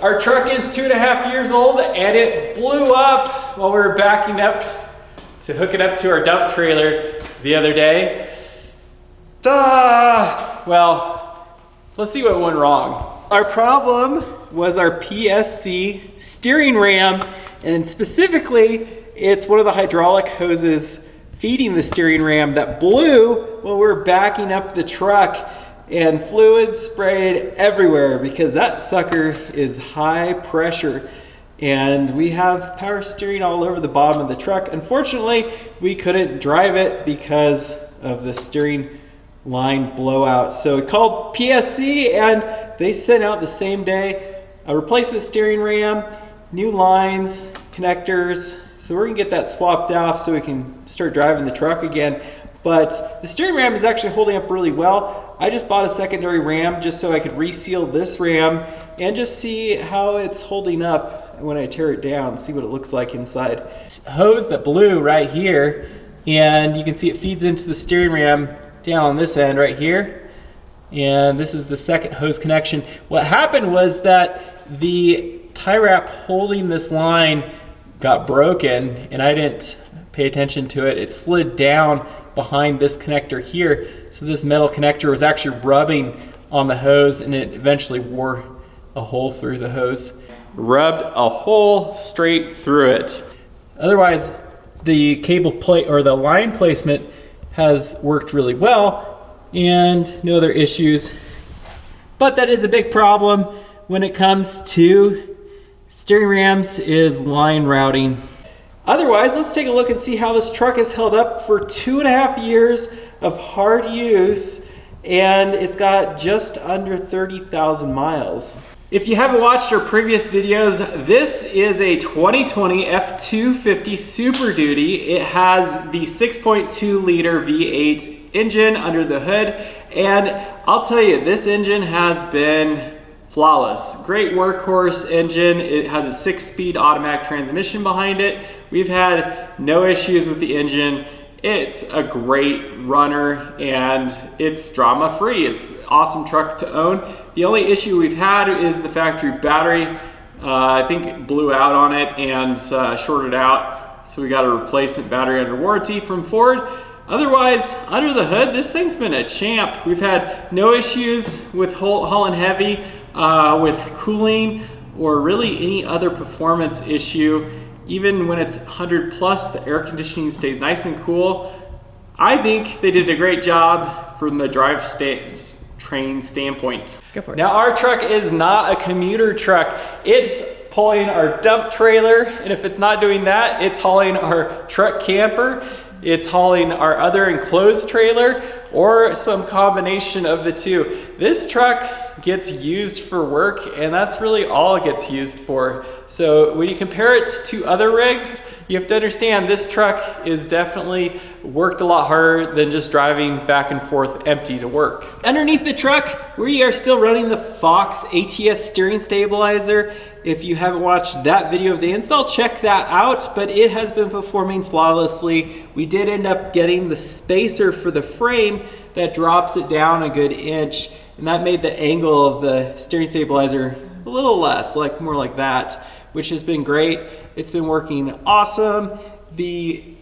Our truck is 2.5 years old and it blew up while we were backing up to hook it up to our dump trailer the other day. Well, let's see what went wrong. Our problem was our PSC steering ram, and specifically, it's one of the hydraulic hoses feeding the steering ram that blew while we were backing up the truck, and fluid sprayed everywhere because that sucker is high pressure. And we have power steering all over the bottom of the truck. Unfortunately, we couldn't drive it because of the steering line blowout. So we called PSC and they sent out the same day a replacement steering ram, new lines, connectors. So we're gonna get that swapped off so we can start driving the truck again. But the steering ram is actually holding up really well. I just bought a secondary ram just so I could reseal this ram and just see how it's holding up when I tear it down, see what it looks like inside. Hose that blew right here, and you can see it feeds into the steering ram down on this end right here. And this is the second hose connection. What happened was that the tie wrap holding this line got broken and I didn't pay attention to it. It slid down behind this connector here. So this metal connector was actually rubbing on the hose and it eventually wore a hole through the hose. Rubbed a hole straight through it. Otherwise, the cable plate or the line placement has worked really well and no other issues. But that is a big problem when it comes to steering rams is line routing. Otherwise, let's take a look and see how this truck has held up for 2.5 years of hard use, and it's got just under 30,000 miles. If you haven't watched our previous videos, this is a 2020 F250 Super Duty. It has the 6.2 liter V8 engine under the hood, and I'll tell you, this engine has been flawless. Great workhorse engine. It has a 6-speed automatic transmission behind it. We've had no issues with the engine. It's a great runner and it's drama free. It's an awesome truck to own. The only issue we've had is the factory battery. I think blew out on it and shorted out. So we got a replacement battery under warranty from Ford. Otherwise, under the hood, this thing's been a champ. We've had no issues with hauling heavy, with cooling, or really any other performance issue. Even when it's 100 plus, the air conditioning stays nice and cool. I think they did a great job from the drivetrain standpoint. Go for it. Now our truck is not a commuter truck. It's pulling our dump trailer, and if it's not doing that, it's hauling our truck camper. It's hauling our other enclosed trailer, or some combination of the two. This truck gets used for work, and that's really all it gets used for. So when you compare it to other rigs, you have to understand this truck is definitely worked a lot harder than just driving back and forth empty to work. Underneath the truck, we are still running the Fox ATS steering stabilizer. If you haven't watched that video of the install, check that out, but it has been performing flawlessly. We did end up getting the spacer for the frame that drops it down a good inch, and that made the angle of the steering stabilizer a little less, like more like that, which has been great. It's been working awesome. The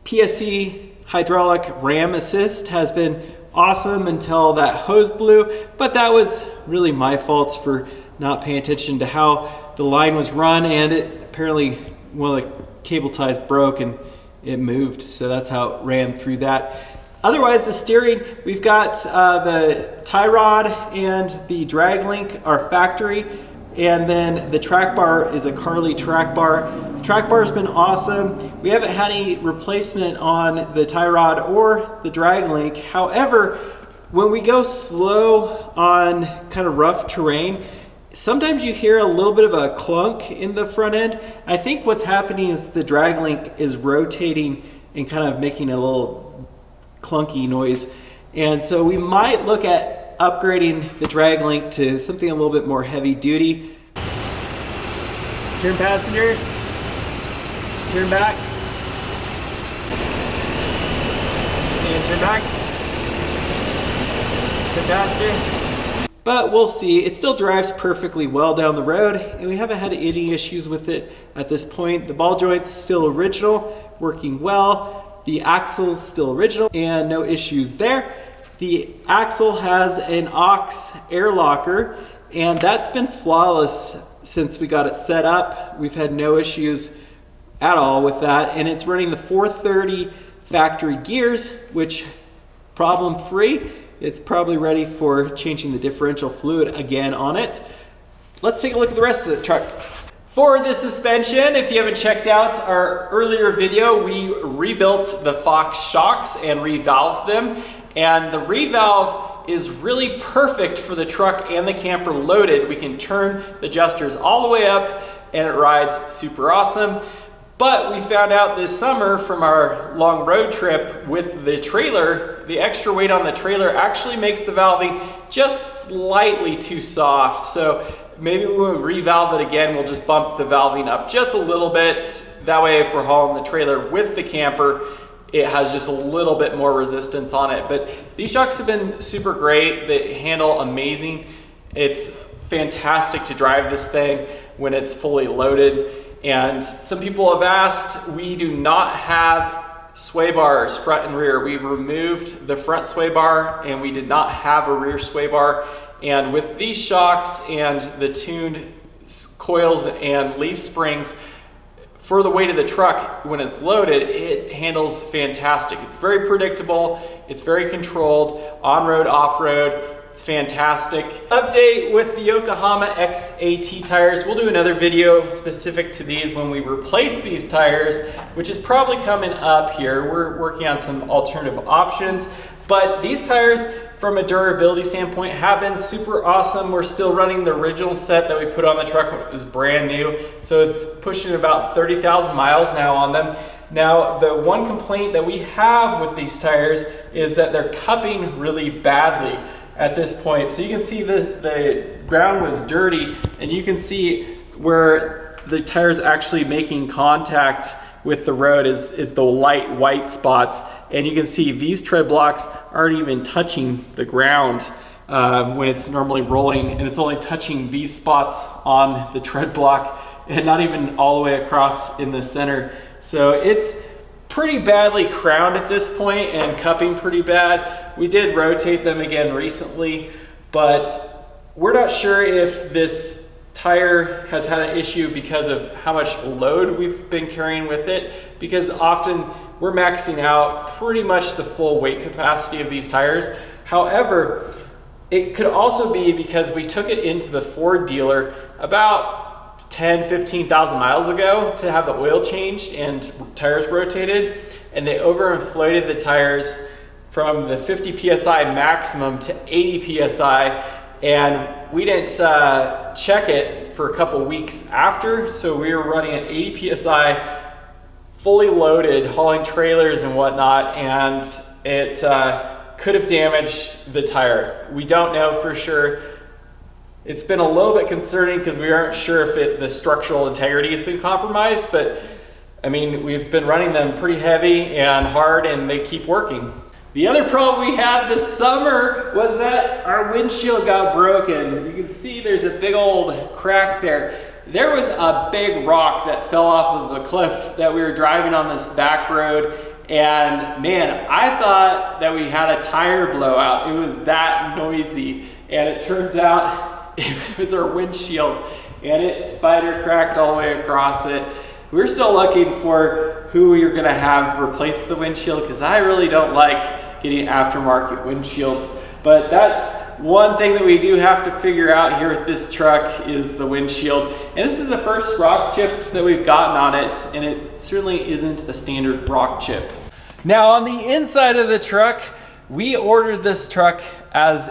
PSC hydraulic ram assist has been awesome until that hose blew, but that was really my fault for not paying attention to how the line was run, and it apparently one of the cable ties broke and it moved, so that's how it ran through that. Otherwise, the steering, we've got the tie rod and the drag link are factory, and then the track bar is a Carly track bar. The track bar has been awesome. We haven't had any replacement on the tie rod or the drag link. However, when we go slow on kind of rough terrain, sometimes you hear a little bit of a clunk in the front end. I think what's happening is the drag link is rotating and kind of making a little clunky noise. And so we might look at upgrading the drag link to something a little bit more heavy duty. Turn passenger, turn back, and turn back, turn passenger. but we'll see. It still drives perfectly well down the road, and we haven't had any issues with it at this point. The ball joint's still original, working well. The axle's still original, and no issues there. The axle has an aux air locker, and that's been flawless since we got it set up. We've had no issues at all with that, and it's running the 430 factory gears, which problem free. It's probably ready for changing the differential fluid again on it. Let's take a look at the rest of the truck. For the suspension, if you haven't checked out our earlier video, we rebuilt the Fox shocks and revalved them. And the revalve is really perfect for the truck and the camper loaded. We can turn the adjusters all the way up and it rides super awesome. But we found out this summer from our long road trip with the trailer, the extra weight on the trailer actually makes the valving just slightly too soft. So maybe when we revalve it again, we'll just bump the valving up just a little bit. That way, if we're hauling the trailer with the camper, it has just a little bit more resistance on it. But these shocks have been super great. They handle amazing. It's fantastic to drive this thing when it's fully loaded. And some people have asked, we do not have sway bars front and rear. We removed the front sway bar and we did not have a rear sway bar. And with these shocks and the tuned coils and leaf springs for the weight of the truck, when it's loaded, it handles fantastic. It's very predictable, it's very controlled, on-road, off-road. It's fantastic. Update with the Yokohama XAT tires. We'll do another video specific to these when we replace these tires, which is probably coming up here. We're working on some alternative options, but these tires from a durability standpoint have been super awesome. We're still running the original set that we put on the truck when it was brand new. So it's pushing about 30,000 miles now on them. Now, the one complaint that we have with these tires is that they're cupping really badly at this point. So you can see the ground was dirty, and you can see where the tires actually making contact with the road is the light white spots, and you can see these tread blocks aren't even touching the ground when it's normally rolling, and it's only touching these spots on the tread block and not even all the way across in the center. So it's pretty badly crowned at this point and cupping pretty bad. We did rotate them again recently, but we're not sure if this tire has had an issue because of how much load we've been carrying with it, because often we're maxing out pretty much the full weight capacity of these tires. However, it could also be because we took it into the Ford dealer about 15,000 miles ago to have the oil changed and tires rotated, and they overinflated the tires from the 50 psi maximum to 80 psi, and we didn't check it for a couple weeks after, so we were running at 80 psi fully loaded, hauling trailers and whatnot, and it could have damaged the tire. We don't know for sure. It's been a little bit concerning because we aren't sure if the structural integrity has been compromised, but I mean, we've been running them pretty heavy and hard, and they keep working. The other problem we had this summer was that our windshield got broken. You can see there's a big old crack there. There was a big rock that fell off of the cliff that we were driving on this back road, and man, I thought that we had a tire blowout. It was that noisy, and it turns out it was our windshield, and it spider cracked all the way across it. We're still looking for who we are going to have replace the windshield, because I really don't like getting aftermarket windshields. But that's one thing that we do have to figure out here with this truck is the windshield. And this is the first rock chip that we've gotten on it, and it certainly isn't a standard rock chip. Now on the inside of the truck, we ordered this truck as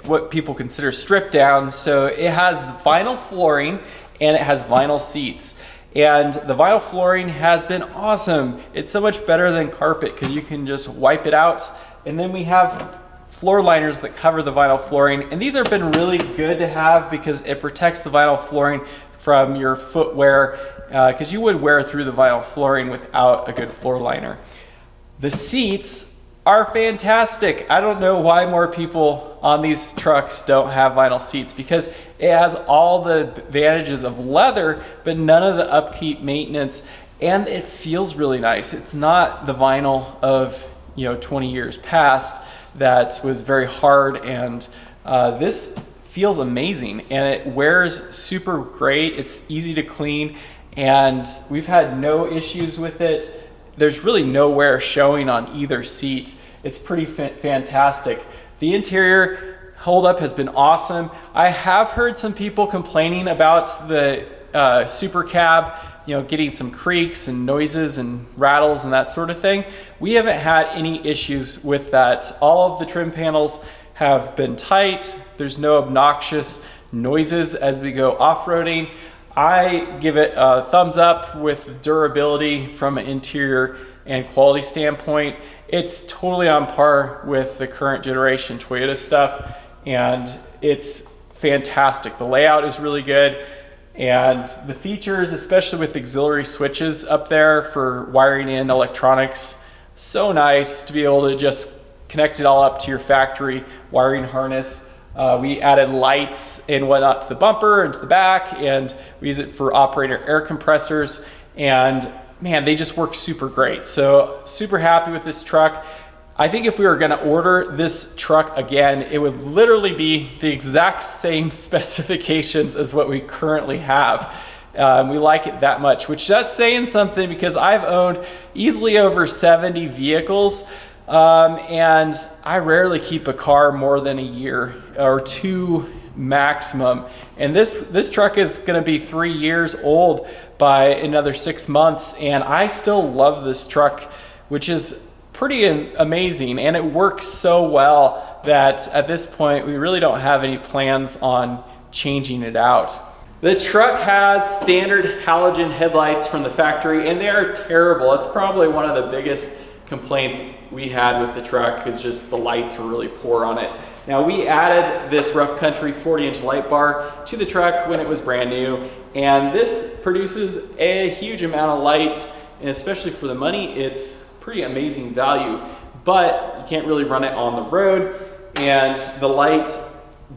what people consider stripped down. So it has vinyl flooring and it has vinyl seats. And the vinyl flooring has been awesome. It's so much better than carpet because you can just wipe it out. And then we have floor liners that cover the vinyl flooring. And these have been really good to have because it protects the vinyl flooring from your footwear, because you would wear through the vinyl flooring without a good floor liner. The seats are fantastic. I don't know why more people on these trucks don't have vinyl seats, because it has all the advantages of leather, but none of the upkeep, maintenance, and it feels really nice. It's not the vinyl of 20 years past that was very hard, and this feels amazing, and it wears super great. It's easy to clean, and we've had no issues with it. There's really no wear showing on either seat. It's pretty fantastic. The interior holdup has been awesome. I have heard some people complaining about the Super Cab, getting some creaks and noises and rattles and that sort of thing. We haven't had any issues with that. All of the trim panels have been tight. There's no obnoxious noises as we go off-roading. I give it a thumbs up with durability from an interior and quality standpoint. It's totally on par with the current generation Toyota stuff, and it's fantastic. The layout is really good, and the features, especially with auxiliary switches up there for wiring in electronics, so nice to be able to just connect it all up to your factory wiring harness. We added lights and whatnot to the bumper and to the back, and we use it for operator air compressors, and man, they just work super great. So super happy with this truck. I think if we were gonna order this truck again, it would literally be the exact same specifications as what we currently have. We like it that much, which that's saying something, because I've owned easily over 70 vehicles. And I rarely keep a car more than a year or two maximum. And this truck is going to be 3 years old by another 6 months. And I still love this truck, which is pretty amazing. And it works so well that at this point, we really don't have any plans on changing it out. The truck has standard halogen headlights from the factory, and they are terrible. It's probably one of the biggest complaints we had with the truck, is just the lights were really poor on it. Now, we added this rough country 40-inch light bar to the truck when it was brand new, and this produces a huge amount of light, and especially for the money, it's pretty amazing value, but you can't really run it on the road, and the light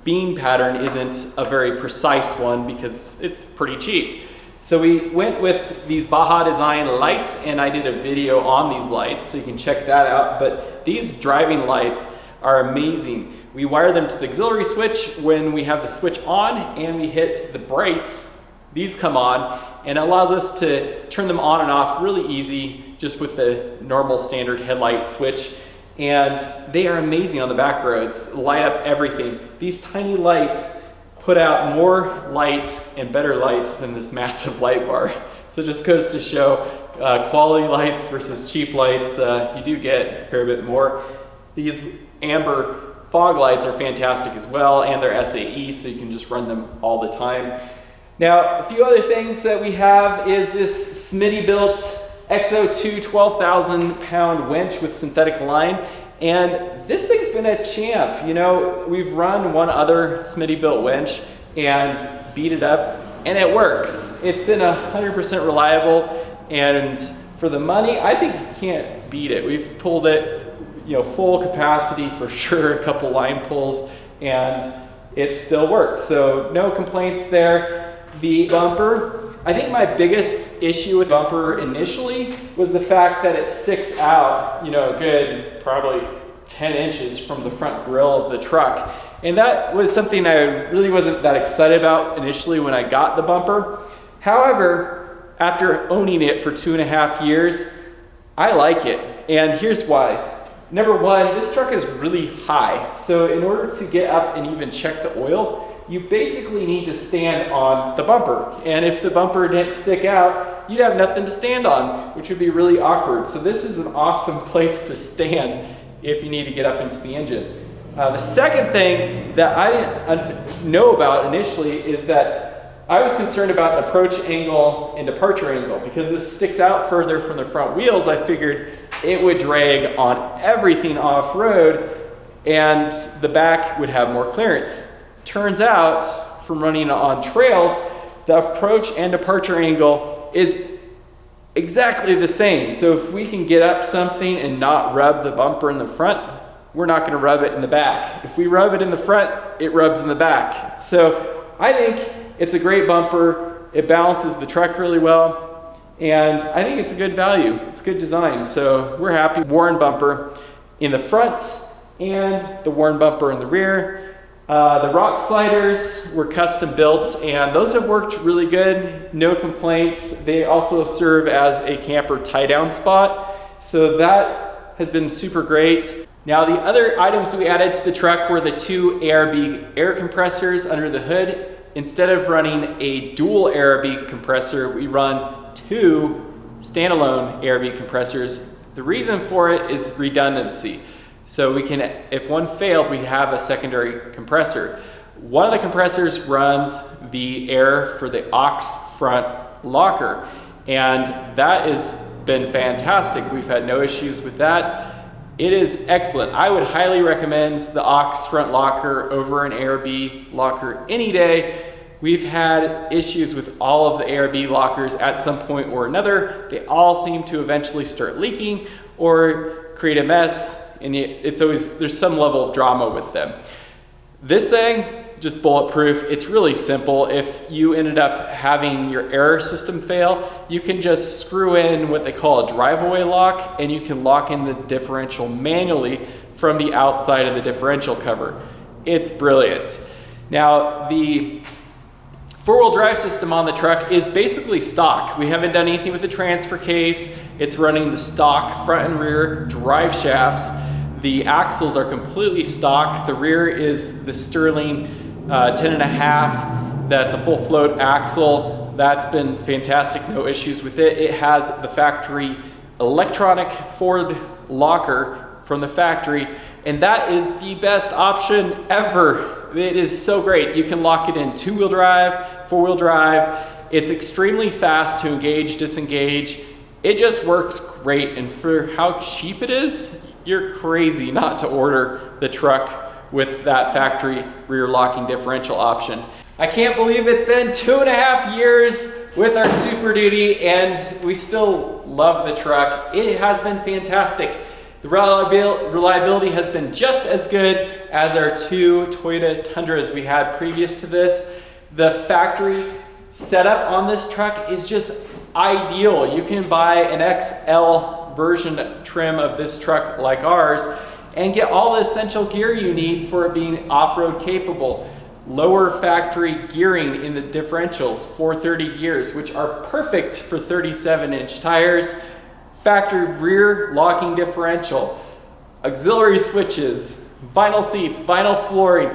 beam pattern isn't a very precise one because it's pretty cheap. So we went with these Baja Design lights, and I did a video on these lights, so you can check that out. But these driving lights are amazing. We wire them to the auxiliary switch when we have the switch on, and we hit the brakes. These come on, and it allows us to turn them on and off really easy, just with the normal standard headlight switch. And they are amazing on the back roads, light up everything. These tiny lights put out more light and better light than this massive light bar. So it just goes to show quality lights versus cheap lights, you do get a fair bit more. These amber fog lights are fantastic as well, and they're SAE, so you can just run them all the time. Now, a few other things that we have is this Smitty built XO2 12,000 pound winch with synthetic line. And this thing's been a champ. We've run one other Smitty built winch and beat it up, and it works. It's been 100% reliable, and for the money, I think you can't beat it. We've pulled it, full capacity for sure, a couple line pulls, and it still works. So no complaints there. The bumper, I think my biggest issue with bumper initially was the fact that it sticks out, good probably 10 inches from the front grille of the truck. And that was something I really wasn't that excited about initially when I got the bumper. However, after owning it for 2.5 years, I like it. And here's why. Number one, this truck is really high. So in order to get up and even check the oil, you basically need to stand on the bumper. And if the bumper didn't stick out, you'd have nothing to stand on, which would be really awkward. So this is an awesome place to stand if you need to get up into the engine. The second thing that I didn't know about initially is that I was concerned about approach angle and departure angle. Because this sticks out further from the front wheels, I figured it would drag on everything off-road and the back would have more clearance. Turns out, from running on trails, the approach and departure angle is exactly the same. So if we can get up something and not rub the bumper in the front, we're not going to rub it in the back. If we rub it in the front, it rubs in the back. So I think it's a great bumper. It balances the truck really well, and I think it's a good value. It's good design. So we're happy. Warren bumper in the front and the Warren bumper in the rear. The rock sliders were custom built, and those have worked really good. No complaints. They also serve as a camper tie-down spot, so that has been super great. Now, the other items we added to the truck were the 2 ARB air compressors under the hood. Instead of running a dual ARB compressor, we run 2 standalone ARB compressors. The reason for it is redundancy. So we can, if one failed, we have a secondary compressor. One of the compressors runs the air for the aux front locker, and that has been fantastic. We've had no issues with that. It is excellent. I would highly recommend the aux front locker over an ARB locker any day. We've had issues with all of the ARB lockers at some point or another. They all seem to eventually start leaking or create a mess, and it's always, there's some level of drama with them. This thing, just bulletproof. It's really simple. If you ended up having your air system fail, you can just screw in what they call a drive-away lock, and you can lock in the differential manually from the outside of the differential cover. It's brilliant. Now, the four-wheel drive system on the truck is basically stock. We haven't done anything with the transfer case. It's running the stock front and rear drive shafts. The axles are completely stock. The rear is the Sterling 10.5. That's a full float axle. That's been fantastic, no issues with it. It has the factory electronic Ford locker from the factory, and that is the best option ever. It is so great. You can lock it in 2-wheel drive, 4-wheel drive. It's extremely fast to engage, disengage. It just works great, and for how cheap it is, you're crazy not to order the truck with that factory rear locking differential option. I can't believe it's been 2.5 years with our Super Duty, and we still love the truck. It has been fantastic. The reliability has been just as good as our 2 Toyota Tundras we had previous to this. The factory setup on this truck is just ideal. You can buy an XL version trim of this truck like ours and get all the essential gear you need for it being off-road capable. Lower factory gearing in the differentials, 430 gears, which are perfect for 37-inch tires. Factory rear locking differential, auxiliary switches, vinyl seats, vinyl flooring.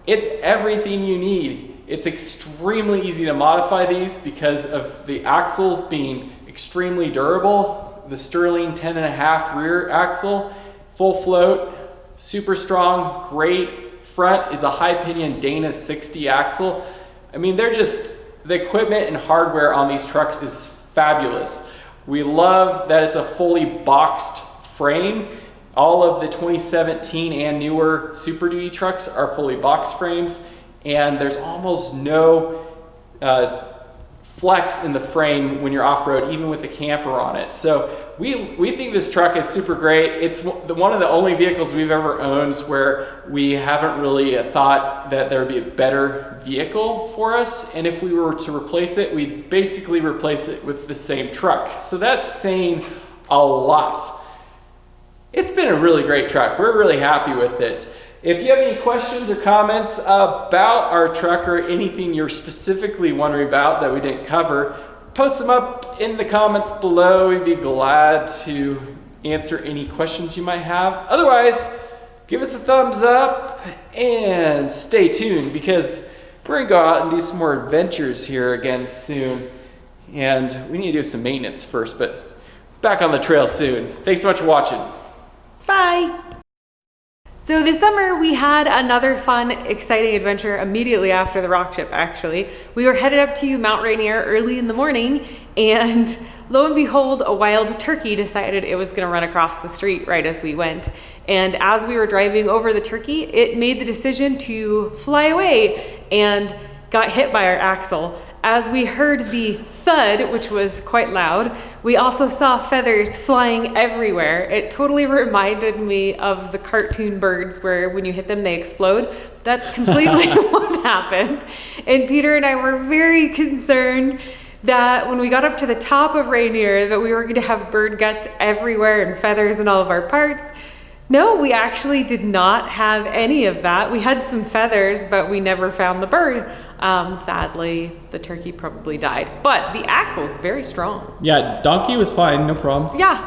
It's everything you need. It's extremely easy to modify these because of the axles being extremely durable. The Sterling 10.5 rear axle, full float, super strong, great. Front is a high pinion Dana 60 axle. I mean, they're just, the equipment and hardware on these trucks is fabulous. We love that it's a fully boxed frame. All of the 2017 and newer Super Duty trucks are fully boxed frames, and there's almost no flex in the frame when you're off-road, even with the camper on it. So we think this truck is super great. It's one of the only vehicles we've ever owned where we haven't really thought that there would be a better vehicle for us, and if we were to replace it, we'd basically replace it with the same truck. So that's saying a lot. It's been a really great truck. We're really happy with it. If you have any questions or comments about our truck or anything you're specifically wondering about that we didn't cover, post them up in the comments below. We'd be glad to answer any questions you might have. Otherwise, give us a thumbs up and stay tuned, because we're gonna go out and do some more adventures here again soon. And we need to do some maintenance first, but back on the trail soon. Thanks so much for watching. Bye. So this summer we had another fun, exciting adventure immediately after the rock trip, actually. We were headed up to Mount Rainier early in the morning, and lo and behold, a wild turkey decided it was gonna run across the street right as we went. And as we were driving over the turkey, it made the decision to fly away and got hit by our axle. as we heard the thud, which was quite loud, we also saw feathers flying everywhere. It totally reminded me of the cartoon birds where when you hit them, they explode. That's completely what happened. And Peter and I were very concerned that when we got up to the top of Rainier, that we were going to have bird guts everywhere and feathers in all of our parts. No, we actually did not have any of that. We had some feathers, but we never found the bird. Sadly, the turkey probably died, but the axle's very strong. Yeah, donkey was fine, no problems. Yeah.